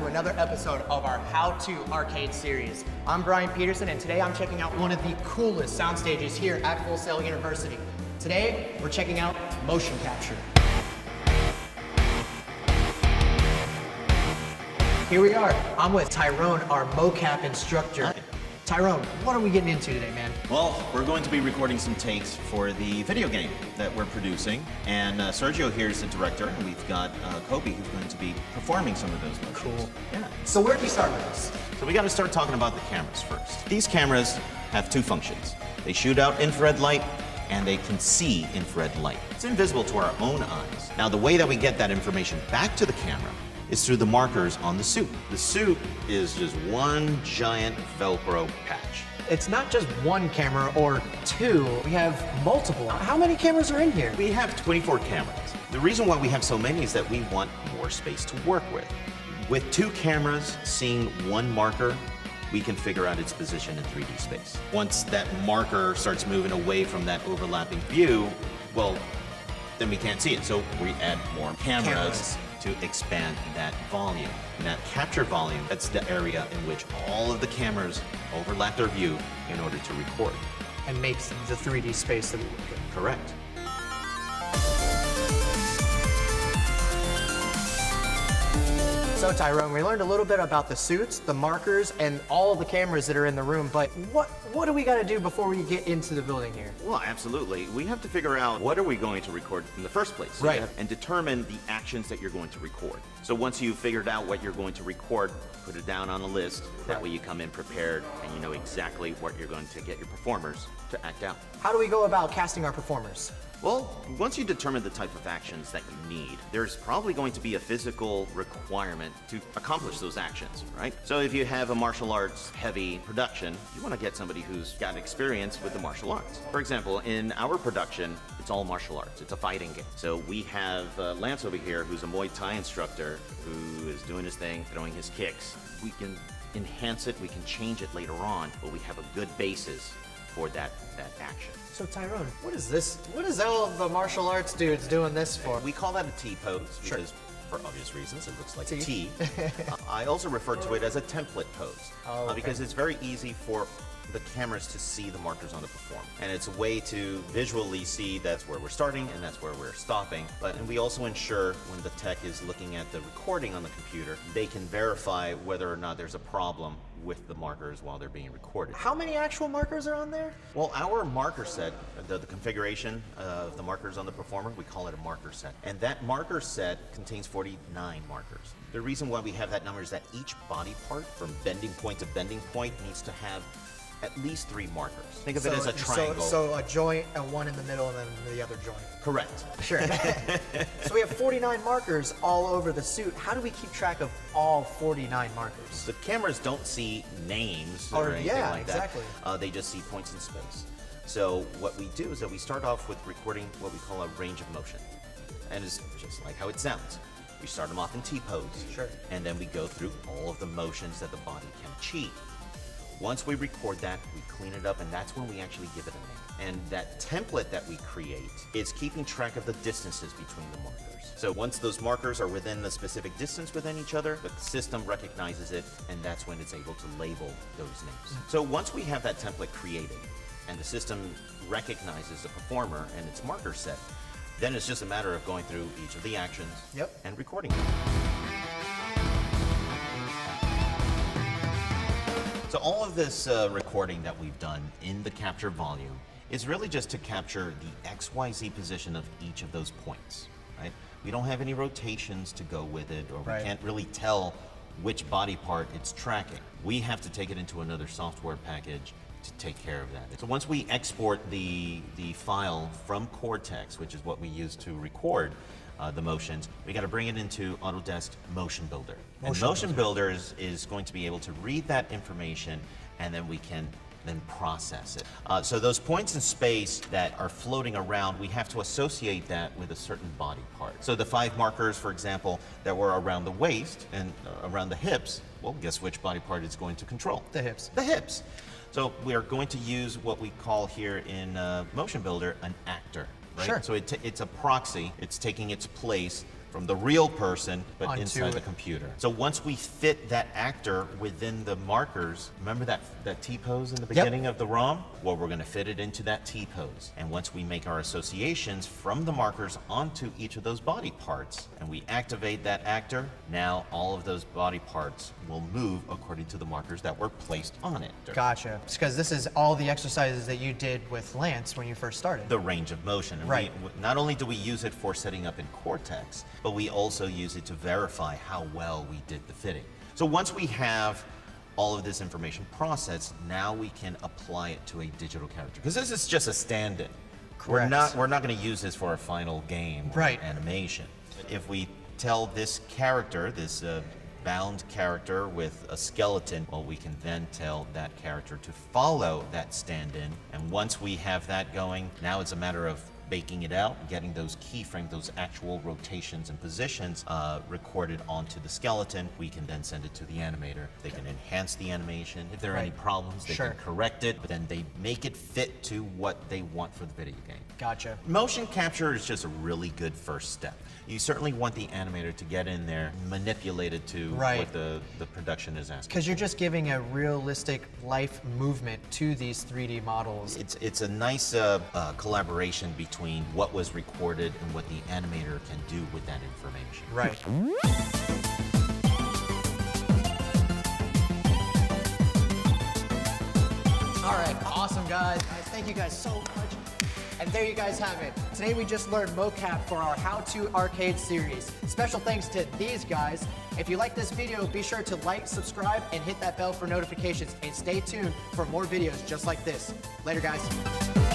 to another episode of our How To Arcade series. I'm Brian Peterson, and today I'm checking out one of the coolest sound stages here at Full Sail University. Today, we're checking out motion capture. Here we are. I'm with Tyrone, our mocap instructor. Tyrone, what are we getting into today, man? Well, we're going to be recording some takes for the video game that we're producing. And Sergio here is the director, and we've got Kobe who's going to be performing some of those motions. Cool. Yeah. So where do we start with this? So we got to start talking about the cameras first. These cameras have two functions. They shoot out infrared light, and they can see infrared light. It's invisible to our own eyes. Now, the way that we get that information back to the camera is through the markers on the suit. The suit is just one giant Velcro patch. It's not just one camera or two, we have multiple. How many cameras are in here? We have 24 cameras. The reason why we have so many is that we want more space to work with. With two cameras seeing one marker, we can figure out its position in 3D space. Once that marker starts moving away from that overlapping view, well, then we can't see it. So we add more cameras to expand that volume. And that capture volume, that's the area in which all of the cameras overlap their view in order to record. And makes the 3D space that we work in. Correct. So Tyrone, we learned a little bit about the suits, the markers, and all of the cameras that are in the room, but what do we got to do before we get into the building here? Well, absolutely. We have to figure out what are we going to record in the first place. Right. And determine the actions that you're going to record. So once you've figured out what you're going to record, put it down on a list. That way you come in prepared and you know exactly what you're going to get your performers to act out. How do we go about casting our performers? Well, once you determine the type of actions that you need, there's probably going to be a physical requirement to accomplish those actions, right? So if you have a martial arts heavy production, you want to get somebody who's got experience with the martial arts. For example, in our production, it's all martial arts. It's a fighting game. So we have Lance over here, who's a Muay Thai instructor, who is doing his thing, throwing his kicks. We can enhance it, we can change it later on, but we have a good basis for that action. So Tyrone, what is this? What is all the martial arts dudes doing this for? We call that a T pose because, for obvious reasons, it looks like a T. I also refer to it as a template pose because it's very easy for the cameras to see the markers on the performer. And it's a way to visually see that's where we're starting and that's where we're stopping. And we also ensure when the tech is looking at the recording on the computer, they can verify whether or not there's a problem with the markers while they're being recorded. How many actual markers are on there? Well, our marker set, the configuration of the markers on the performer, we call it a marker set. And that marker set contains 49 markers. The reason why we have that number is that each body part, from bending point to bending point, needs to have at least 3 markers. Think of it as a triangle. So a joint, a one in the middle, and then the other joint. Correct. Sure. So we have 49 markers all over the suit. How do we keep track of all 49 markers? The cameras don't see names or anything like that. Exactly. They just see points in space. So what we do is that we start off with recording what we call a range of motion. And it's just like how it sounds. We start them off in T-pose. Sure. And then we go through all of the motions that the body can achieve. Once we record that, we clean it up, and that's when we actually give it a name. And that template that we create is keeping track of the distances between the markers. So once those markers are within the specific distance within each other, the system recognizes it, and that's when it's able to label those names. So once we have that template created, and the system recognizes the performer and its marker set, then it's just a matter of going through each of the actions and recording them. So all of this recording that we've done in the capture volume is really just to capture the XYZ position of each of those points, right? We don't have any rotations to go with it, or we can't really tell which body part it's tracking. We have to take it into another software package to take care of that. So once we export the file from Cortex, which is what we use to record the motions, we got to bring it into Autodesk Motion Builder. Motion Builder is going to be able to read that information, and then we can then process it. So those points in space that are floating around, we have to associate that with a certain body part. So the 5 markers, for example, that were around the waist and around the hips, well, guess which body part it's going to control? The hips. The hips. So we are going to use what we call here in Motion Builder an actor. Right? Sure. So it's a proxy. It's taking its place from the real person, but Onto inside the it. computer. So once we fit that actor within the markers, remember that T-pose in the beginning of the ROM? Well, we're going to fit it into that T-pose. And once we make our associations from the markers onto each of those body parts, and we activate that actor, now all of those body parts will move according to the markers that were placed on it. Gotcha. Because this is all the exercises that you did with Lance when you first started. The range of motion. And Right. not only do we use it for setting up in Cortex, but we also use it to verify how well we did the fitting. So once we have all of this information processed, now we can apply it to a digital character. Because this is just a stand-in. Correct. We're not going to use this for a final game or Right. animation. If we tell this character, this bound character with a skeleton, well, we can then tell that character to follow that stand-in. And once we have that going, now it's a matter of baking it out, getting those keyframes, those actual rotations and positions recorded onto the skeleton. We can then send it to the animator. They can enhance the animation. If there are any Right. problems, they Sure. can correct it, but then they make it fit to what they want for the video game. Gotcha. Motion capture is just a really good first step. You certainly want the animator to get in there, manipulate it to Right. what the production is asking. Because you're just giving a realistic life movement to these 3D models. It's a nice collaboration between what was recorded and what the animator can do with that information. Right. All right, awesome guys. Thank you guys so much. And there you guys have it. Today we just learned mocap for our How to Arcade series. Special thanks to these guys. If you like this video, be sure to like, subscribe, and hit that bell for notifications. And stay tuned for more videos just like this. Later, guys.